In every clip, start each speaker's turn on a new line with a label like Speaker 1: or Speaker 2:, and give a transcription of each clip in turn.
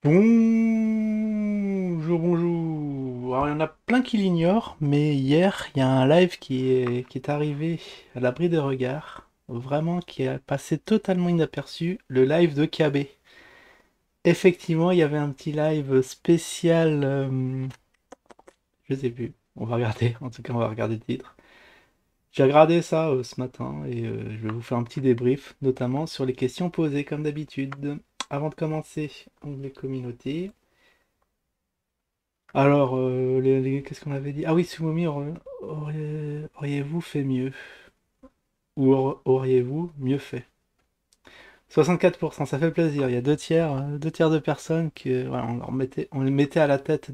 Speaker 1: Bonjour, bonjour. Alors, il y en a plein qui l'ignorent, mais hier, il y a un live qui est arrivé à l'abri des regards, vraiment qui a passé totalement inaperçu, le live de KB. Effectivement, il y avait un petit live spécial, je sais plus, on va regarder, en tout cas, on va regarder le titre. J'ai regardé ça ce matin et je vais vous faire un petit débrief, notamment sur les questions posées, comme d'habitude. Avant de commencer, onglet communauté. Alors, qu'est-ce qu'on avait dit? Ah oui, Sumomi, auriez-vous fait mieux? Ou auriez-vous mieux fait? 64%, ça fait plaisir. Il y a deux tiers de personnes que, voilà, on les mettait à la tête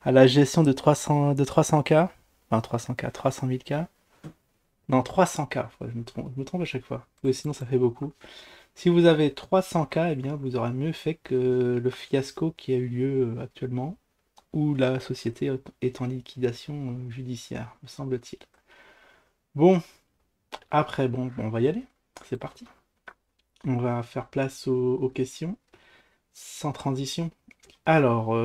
Speaker 1: à la gestion de 300K. Enfin, 300K, 300 000 K. Non, 300K. Ouais, je me trompe à chaque fois. Oui, sinon, ça fait beaucoup. Si vous avez 300K, eh bien, vous aurez mieux fait que le fiasco qui a eu lieu actuellement, où la société est en liquidation judiciaire, me semble-t-il. Bon, après, bon, on va y aller. C'est parti. On va faire place aux questions, sans transition. Alors,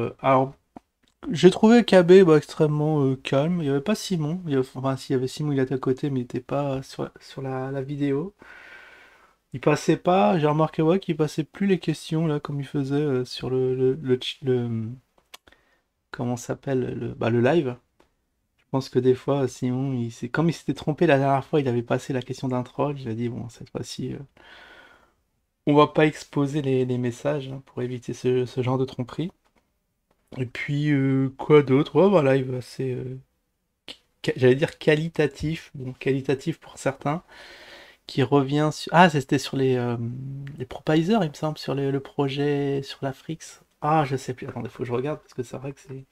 Speaker 1: j'ai trouvé KB extrêmement calme. Il n'y avait pas Simon. Enfin, s'il y avait Simon, il était à côté, mais il n'était pas sur la vidéo. Il passait pas, j'ai remarqué ouais, qu'il passait plus les questions là comme il faisait sur comment ça s'appelle le live. Je pense que des fois, Simon, comme il s'était trompé la dernière fois, il avait passé la question d'un troll. Il a dit, bon, cette fois-ci, on va pas exposer les messages hein, pour éviter ce genre de tromperie. Et puis, quoi d'autre? Ouais, voilà, il va assez, j'allais dire qualitatif, bon, qualitatif pour certains, qui revient sur... Ah, c'était sur les propisers, il me semble, sur le projet, sur la Frix. Ah, je sais plus, attendez, faut que je regarde, parce que c'est vrai que c'est...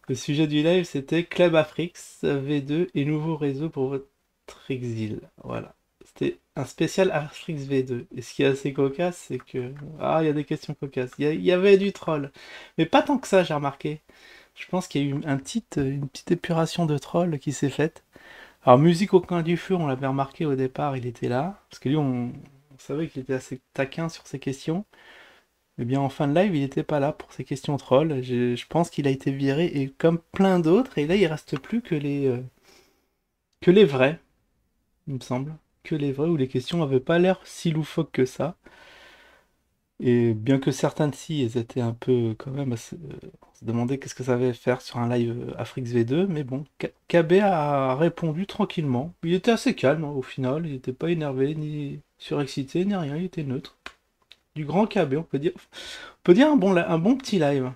Speaker 1: Le sujet du live, c'était Club Afrix V2 et nouveau réseau pour votre exil. Voilà. C'était un spécial Afrix V2. Et ce qui est assez cocasse, c'est que... Ah, il y a des questions cocasses. Il y avait du troll. Mais pas tant que ça, j'ai remarqué. Je pense qu'il y a eu une petite épuration de troll qui s'est faite. Alors, musique au coin du feu, on l'avait remarqué au départ, il était là. Parce que lui, on savait qu'il était assez taquin sur ses questions. Eh bien, en fin de live, il n'était pas là pour ces questions trolls. Je pense qu'il a été viré, et comme plein d'autres, et là, il reste plus que les vrais, il me semble. Que les vrais, où les questions n'avaient pas l'air si loufoques que ça. Et bien que certaines si, elles étaient un peu quand même on se demandait qu'est-ce que ça allait faire sur un live Afrix V2, mais bon, KB a répondu tranquillement. Il était assez calme hein, au final, il n'était pas énervé, ni surexcité, ni rien, il était neutre. Du grand KB, on peut dire un bon petit live.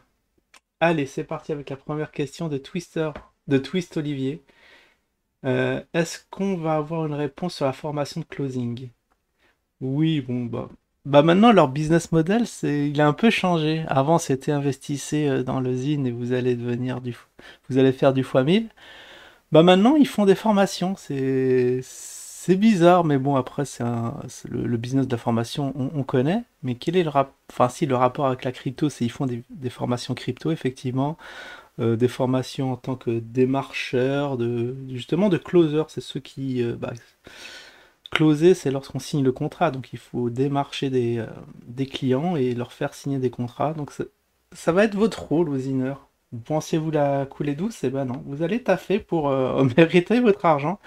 Speaker 1: Allez, c'est parti avec la première question de Twist Olivier. Est-ce qu'on va avoir une réponse sur la formation de closing? Oui, bon, bah maintenant, leur business model, il a un peu changé. Avant, c'était investissez dans l'usine et vous allez faire du fois 1000. Bah maintenant, ils font des formations. C'est bizarre, mais bon, après, c'est le business de la formation, on connaît. Mais quel est enfin, si, le rapport avec la crypto, c'est ils font des formations crypto, effectivement. Des formations en tant que démarcheur, justement de closer, c'est ceux qui... closer, c'est lorsqu'on signe le contrat, donc il faut démarcher des clients et leur faire signer des contrats. Donc ça va être votre rôle, usineur. Pensez-vous la couler douce? Eh ben non, vous allez taffer pour mériter votre argent.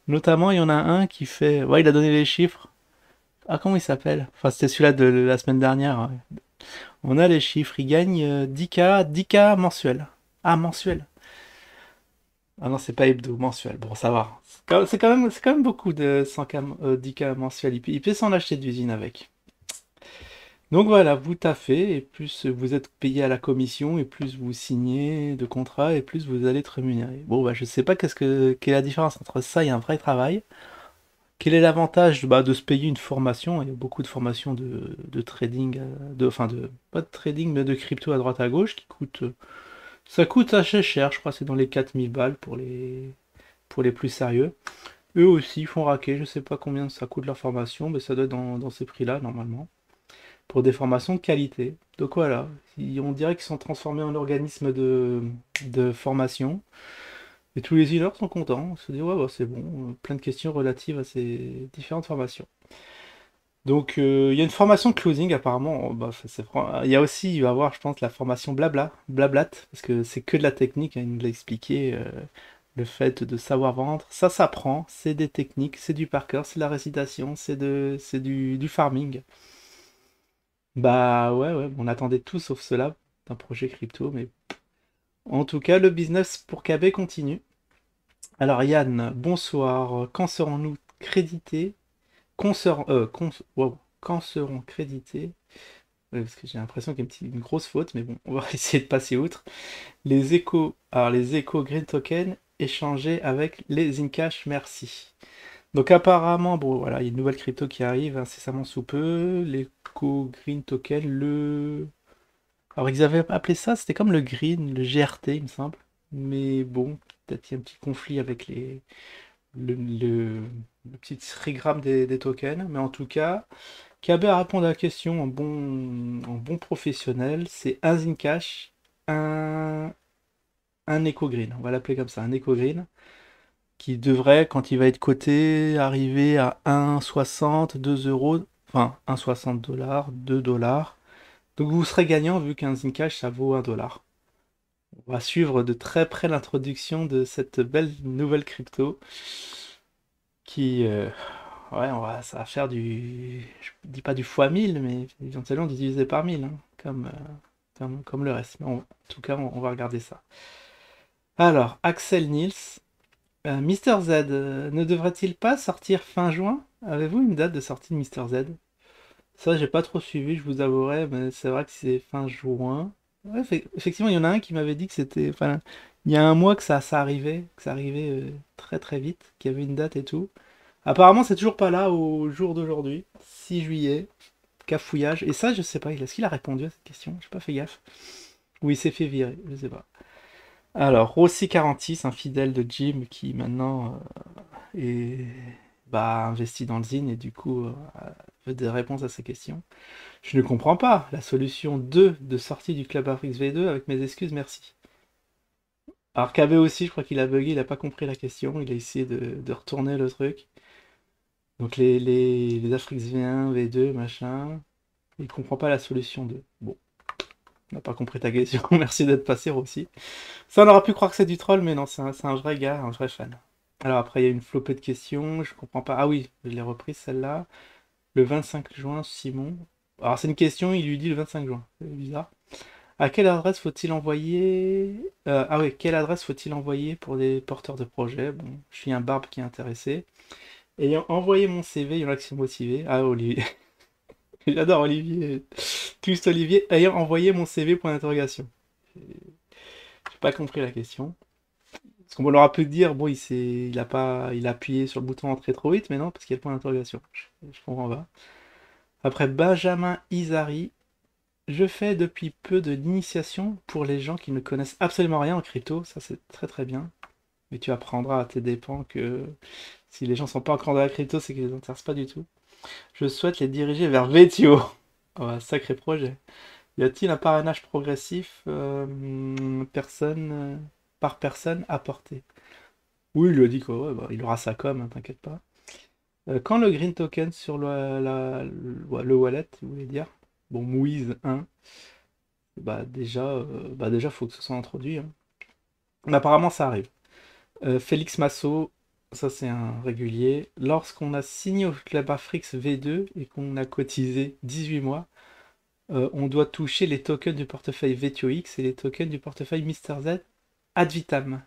Speaker 1: Notamment, il y en a un qui fait... Ouais, il a donné les chiffres. Ah, comment il s'appelle? Enfin, c'était celui-là de la semaine dernière. Ouais. On a les chiffres, il gagne 10K mensuel. Ah, mensuel. Ah non, c'est pas hebdo, mensuel. Bon, ça va. C'est quand même beaucoup de 100K, 10K mensuel. Il peut s'en acheter d'usine avec. Donc voilà, vous taffez, et plus vous êtes payé à la commission, et plus vous signez de contrats, et plus vous allez être rémunéré. Bon, bah, je sais pas quelle est la différence entre ça et un vrai travail. Quel est l'avantage de se payer une formation? Il y a beaucoup de formations de trading, enfin pas de trading, mais de crypto à droite à gauche qui coûtent, ça coûte assez cher, je crois que c'est dans les 4000 balles pour les plus sérieux. Eux aussi font raquer, je sais pas combien ça coûte leur formation, mais ça doit être dans ces prix-là normalement, pour des formations de qualité. Donc voilà, on dirait qu'ils sont transformés en organisme de formation, et tous les healers sont contents, on se dit ouais, bah, c'est bon, plein de questions relatives à ces différentes formations. Donc, il y a une formation closing apparemment. Bah, il y a aussi, il va y avoir, je pense, la formation blablat, parce que c'est que de la technique, hein, il nous l'a expliqué. Le fait de savoir vendre, ça s'apprend, c'est des techniques, c'est du par cœur, c'est de la récitation, c'est du farming. Bah ouais, ouais, on attendait tout sauf cela d'un projet crypto, mais en tout cas, le business pour KB continue. Alors Yann, bonsoir. Quand serons-nous crédités? Quand seront crédités? Ouais, parce que j'ai l'impression qu'il y a une grosse faute, mais bon, on va essayer de passer outre. Les échos Green Token échangés avec les Incash, merci. Donc apparemment, bon voilà, il y a une nouvelle crypto qui arrive incessamment sous peu. L'écho Green Token, alors ils avaient appelé ça, c'était comme le Green, le GRT, il me semble. Mais bon, peut-être qu'il y a un petit conflit avec le petit trigramme des tokens. Mais en tout cas, KB a répondu à la question en bon professionnel. C'est un Zincash, un, un Eco Green. On va l'appeler comme ça, un Eco Green. Qui devrait, quand il va être coté, arriver à 1,60, 2 euros. Enfin, 1,60 dollars, 2 dollars. Donc vous serez gagnant vu qu'un Zincash ça vaut 1 dollar. On va suivre de très près l'introduction de cette belle nouvelle crypto qui, ouais, ça va faire je dis pas du fois 1000, mais éventuellement divisé par 1000, hein, comme le reste. Mais en tout cas, on va regarder ça. Alors, Axel Niels, Mister Z, ne devrait-il pas sortir fin juin? Avez-vous une date de sortie de Mister Z? Ça, j'ai pas trop suivi, je vous avouerai, mais c'est vrai que c'est fin juin. Ouais, effectivement, il y en a un qui m'avait dit que c'était. Enfin, il y a un mois ça arrivait, que ça arrivait très très vite, qu'il y avait une date et tout. Apparemment, c'est toujours pas là au jour d'aujourd'hui, 6 juillet, cafouillage. Et ça, je sais pas, est-ce qu'il a répondu à cette question? J'ai pas fait gaffe. Ou il s'est fait virer, je sais pas. Alors, Rossi46, un fidèle de Jim qui maintenant est investi dans le Zine et du coup veut des réponses à ces questions. Je ne comprends pas la solution 2 de sortie du Club Afrix V2 avec mes excuses, merci. Alors KB aussi, je crois qu'il a bugué, il a pas compris la question, il a essayé de retourner le truc. Donc les Afrix V1, V2, machin, il comprend pas la solution 2. Bon, on n'a pas compris ta question, merci d'être passé aussi. Ça on aurait pu croire que c'est du troll, mais non, c'est un vrai gars, un vrai fan. Alors après il y a une flopée de questions, je comprends pas. Ah oui, je l'ai reprise celle-là. Le 25 juin, Simon. Alors c'est une question, il lui dit le 25 juin, c'est bizarre. À quelle adresse faut-il envoyer Ah oui, quelle adresse faut-il envoyer pour des porteurs de projets? Bon, je suis un barbe qui est intéressé. Ayant envoyé mon CV, il y en a qui sont motivés. Ah, Olivier. J'adore Olivier. Twist Olivier. Ayant envoyé mon CV, point d'interrogation. J'ai pas compris la question. Parce qu'on leur a pu dire, bon, il a appuyé sur le bouton entrée trop vite, mais non, parce qu'il y a le point d'interrogation. Je comprends pas. Après, Benjamin Isari. Je fais depuis peu de l'initiation pour les gens qui ne connaissent absolument rien en crypto, ça c'est très très bien. Mais tu apprendras à tes dépens que si les gens sont pas encore dans la crypto, c'est qu'ils les intéressent pas du tout. Je souhaite les diriger vers Vetio. Oh, un sacré projet. Y a-t-il un parrainage progressif par personne apporté? Oui, il lui a dit quoi, ouais, il aura sa com, hein, t'inquiète pas. Quand le green token sur le wallet, vous voulez dire? Bon, Mouise 1. Déjà, faut que ce soit introduit, hein. Mais apparemment, ça arrive. Félix Massot, ça c'est un régulier. Lorsqu'on a signé au Club Afrix V2 et qu'on a cotisé 18 mois, on doit toucher les tokens du portefeuille VTOX et les tokens du portefeuille Mister Z ad vitam.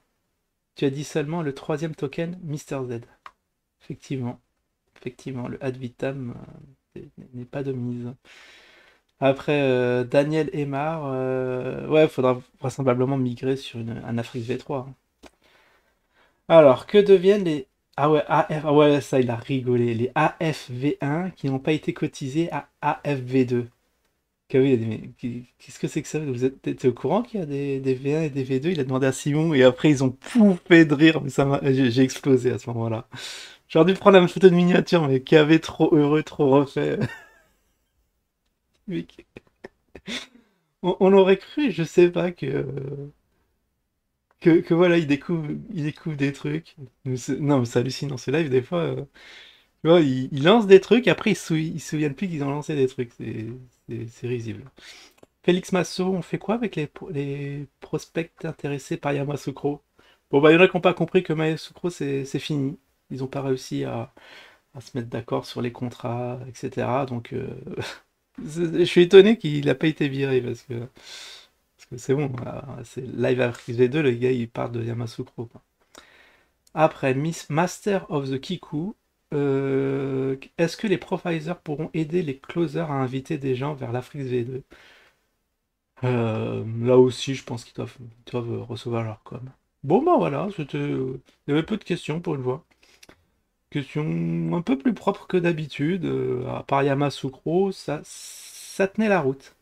Speaker 1: Tu as dit seulement le troisième token Mister Z. Effectivement, effectivement, le ad vitam n'est pas de mise. Après, Daniel Aymar, ouais, il faudra vraisemblablement migrer sur un Afrique V3, hein. Alors, que deviennent les... Ah ouais, ah ouais, ça, il a rigolé. Les AFV1 qui n'ont pas été cotisés à AFV2. Oui, il a dit, mais qu'est-ce que c'est que ça? T'es au courant qu'il y a des V1 et des V2? Il a demandé à Simon et après ils ont pouffé de rire, mais j'ai explosé à ce moment-là. J'aurais dû prendre la photo de miniature, mais KV trop heureux, trop refait. Mec, on aurait cru, je sais pas, que voilà, il découvre des trucs. Non, mais c'est hallucinant ce live, des fois. Tu vois, ils lancent des trucs, après ils se souviennent plus qu'ils ont lancé des trucs. C'est risible. Félix Masso, on fait quoi avec les prospects intéressés par Yamoussoukro? Bon, bah, il y en a qui n'ont pas compris que Yamoussoukro, c'est fini. Ils n'ont pas réussi à se mettre d'accord sur les contrats, etc. Donc, je suis étonné qu'il n'a pas été viré parce que c'est bon. C'est Live Afrique V2, le gars, il part de Yamoussoukro, quoi. Après, Miss Master of the Kiku. Est-ce que les profiles pourront aider les closers à inviter des gens vers l'Afrique V2? Là aussi, je pense qu'ils doivent recevoir leur com. Bon, bah voilà, il y avait peu de questions pour une fois. Questions un peu plus propres que d'habitude. À part Yamasukro, ça tenait la route.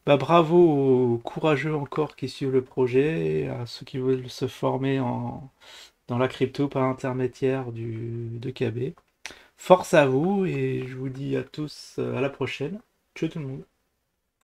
Speaker 1: Bah, bravo aux courageux encore qui suivent le projet, à ceux qui veulent se former dans la crypto par intermédiaire de KB. Force à vous et je vous dis à tous à la prochaine. Ciao tout le monde.